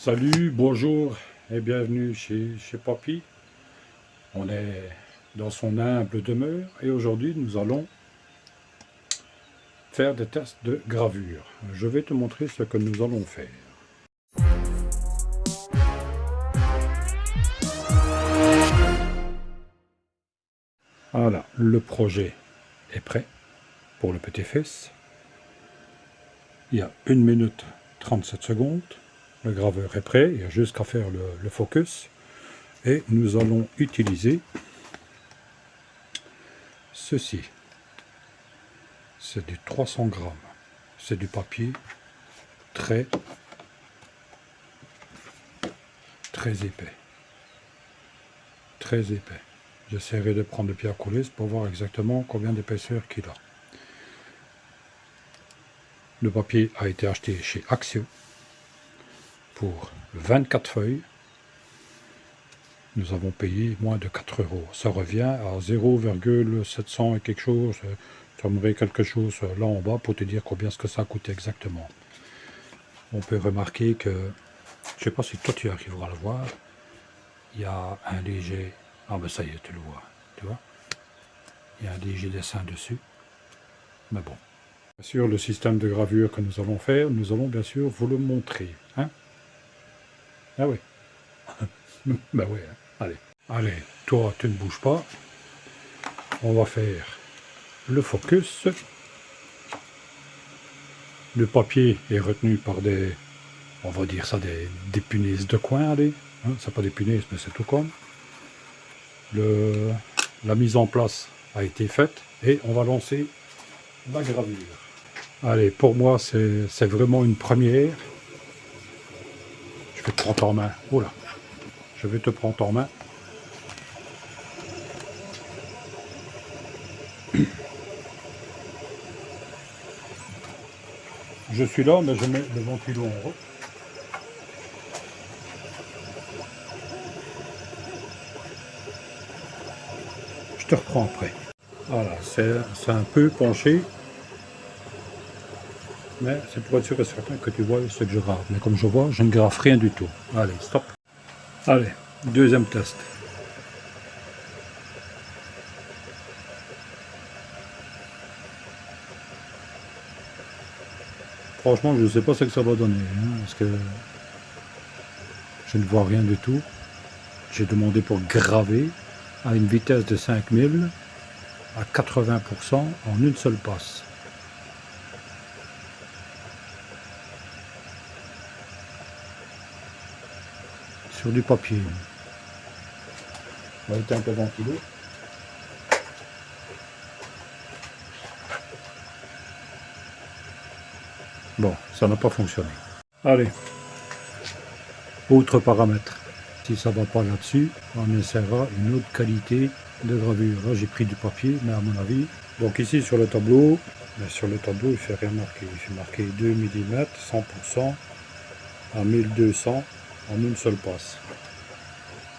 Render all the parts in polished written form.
Salut, bonjour et bienvenue chez Papy. On est dans son humble demeure et aujourd'hui nous allons faire des tests de gravure. Je vais te montrer ce que nous allons faire. Voilà, le projet est prêt pour le petit-fils. Il y a 1 minute 37 secondes. Le graveur est prêt, il y a juste qu'à faire le focus. Et nous allons utiliser ceci. C'est du 300 grammes. C'est du papier très épais. Très épais. J'essaierai de prendre le pied à coulisse pour voir exactement combien d'épaisseur qu'il a. Le papier a été acheté chez Axio pour 24 feuilles. Nous avons payé moins de 4 €. Ça revient à 0,700 et quelque chose. Ça me quelque chose là en bas pour te dire combien ce que ça coûte exactement. On peut remarquer que, je ne sais pas si toi tu arriveras à le voir, il y a un léger... Ah ben ça y est, tu le vois. Tu vois, il y a un léger dessin dessus. Mais bon. Bien sûr, le système de gravure que nous allons faire, nous allons bien sûr vous le montrer. Hein? Ah oui. Ben oui, hein. Allez. Allez, toi, tu ne bouges pas. On va faire le focus. Le papier est retenu par des, on va dire ça, des punaises de coin, allez. Hein, c'est pas des punaises, mais c'est tout comme. La mise en place a été faite et on va lancer la gravure. Allez, pour moi, c'est vraiment une première. Je vais te prendre en main. Oh là, je vais te prendre en main. Je suis là, mais je mets le ventilo en haut. Je te reprends après. Voilà, c'est un peu penché. Mais c'est pour être sûr et certain que tu vois ce que je grave. Mais comme je vois, je ne grave rien du tout. Allez, stop. Allez, deuxième test. Franchement, je ne sais pas ce que ça va donner, hein, parce que je ne vois rien du tout. J'ai demandé pour graver à une vitesse de 5000 à 80% en une seule passe. Sur du papier. On va éteindre le ventilo. Bon, ça n'a pas fonctionné. Allez, autre paramètre. Si ça ne va pas là-dessus, on essaiera une autre qualité de gravure. Là, j'ai pris du papier, mais à mon avis... Donc ici, sur le tableau, il ne fait rien marquer. Il fait marquer 2 mm, 100%, à 1200, en une seule passe.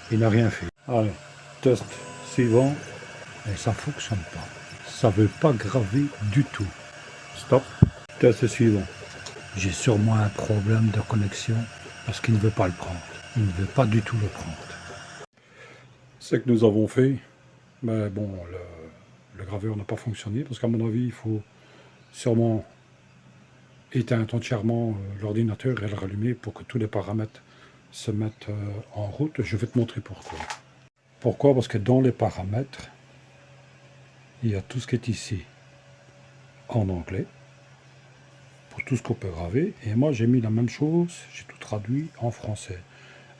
Il n'a rien fait. Allez, test suivant. Et ça ne fonctionne pas. Ça ne veut pas graver du tout. Stop. Test suivant. J'ai sûrement un problème de connexion parce qu'il ne veut pas le prendre. Il ne veut pas du tout le prendre. Ce que nous avons fait, mais bon, le graveur n'a pas fonctionné parce qu'à mon avis, il faut sûrement éteindre entièrement l'ordinateur et le rallumer pour que tous les paramètres se mettent en route. Je vais te montrer pourquoi. Pourquoi? Parce que dans les paramètres, il y a tout ce qui est ici en anglais, pour tout ce qu'on peut graver. Et moi, j'ai mis la même chose, j'ai tout traduit en français.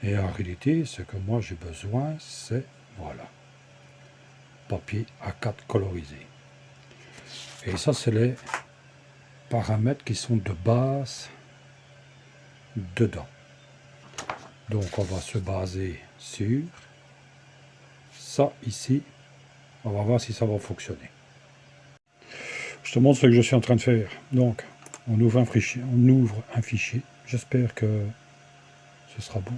Et en réalité, ce que moi j'ai besoin, c'est, voilà, papier A4 colorisé. Et ça, c'est les paramètres qui sont de base dedans. Donc, on va se baser sur ça ici. On va voir si ça va fonctionner. Je te montre ce que je suis en train de faire. Donc, on ouvre un fichier. J'espère que ce sera bon.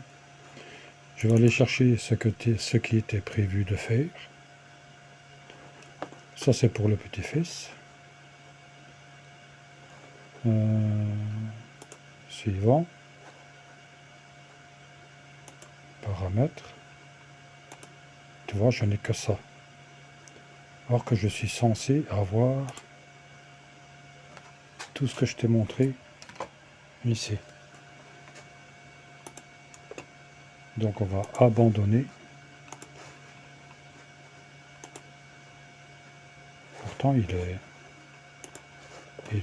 Je vais aller chercher ce qui était prévu de faire. Ça, c'est pour le petit-fils. Suivant. paramètres. Tu vois, je n'ai que ça. Alors que je suis censé avoir tout ce que je t'ai montré ici. Donc on va abandonner. Pourtant il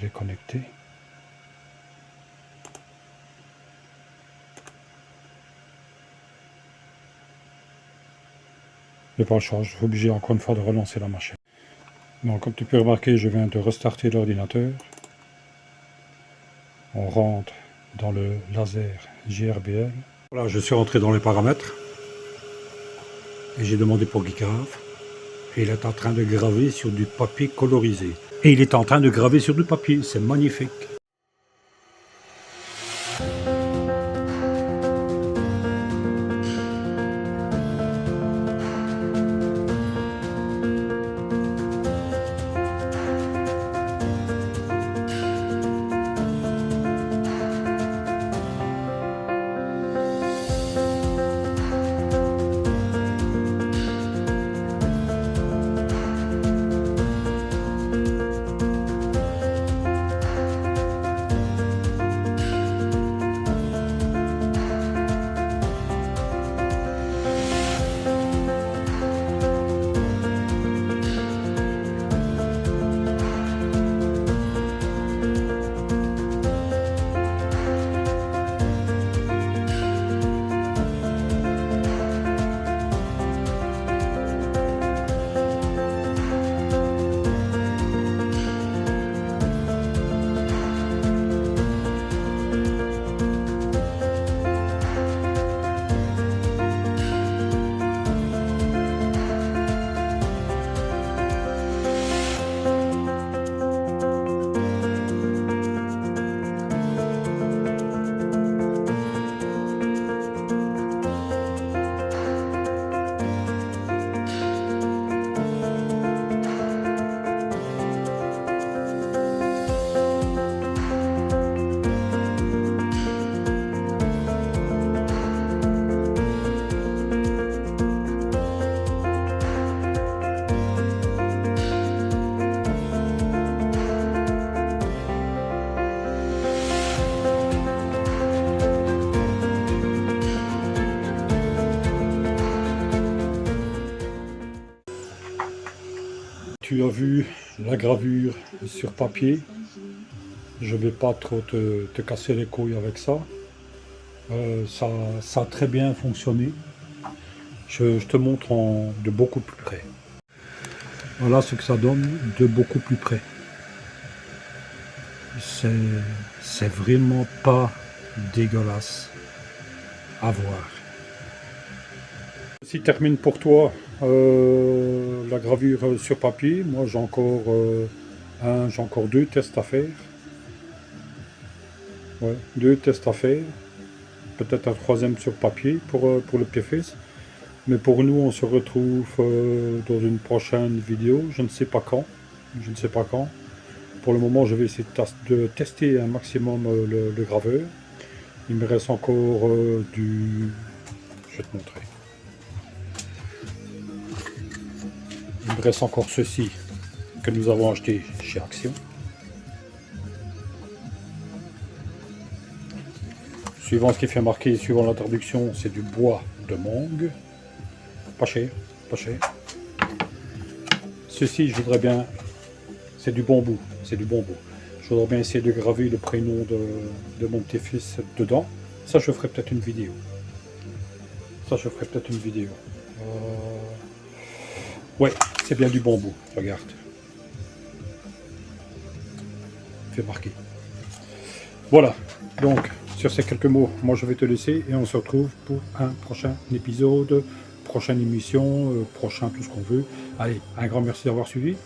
est connecté. Je n'ai pas le choix, je suis obligé encore une fois de relancer la machine. Donc comme tu peux remarquer, je viens de restarter l'ordinateur. On rentre dans le laser JRBL. Voilà, je suis rentré dans les paramètres. Et j'ai demandé pour Geekrave. Et il est en train de graver sur du papier colorisé. Et il est en train de graver sur du papier, c'est magnifique. Tu as vu la gravure sur papier. Je ne vais pas trop te casser les couilles avec ça. Ça a très bien fonctionné. Je te montre de beaucoup plus près. Voilà ce que ça donne de beaucoup plus près. C'est vraiment pas dégueulasse à voir. Ceci termine pour toi la gravure sur papier. Moi j'ai encore deux tests à faire. Ouais, 2 tests à faire. Peut-être un 3e sur papier pour le pied-fesse. Mais pour nous, on se retrouve dans une prochaine vidéo. Je ne sais pas quand. Pour le moment, je vais essayer de tester un maximum le graveur. Il me reste encore du... Je vais te montrer. Il me reste encore ceci que nous avons acheté chez Action. Suivant ce qui fait marquer, suivant la traduction, c'est du bois de mangue. Pas cher, pas cher. Ceci, je voudrais bien... C'est du bambou, c'est du bambou. Je voudrais bien essayer de graver le prénom de mon petit-fils dedans. Ça, je ferai peut-être une vidéo. Ouais, c'est bien du bambou, regarde. Fait marquer. Voilà, donc, sur ces quelques mots, moi je vais te laisser et on se retrouve pour un prochain épisode, prochaine émission, prochain tout ce qu'on veut. Allez, un grand merci d'avoir suivi.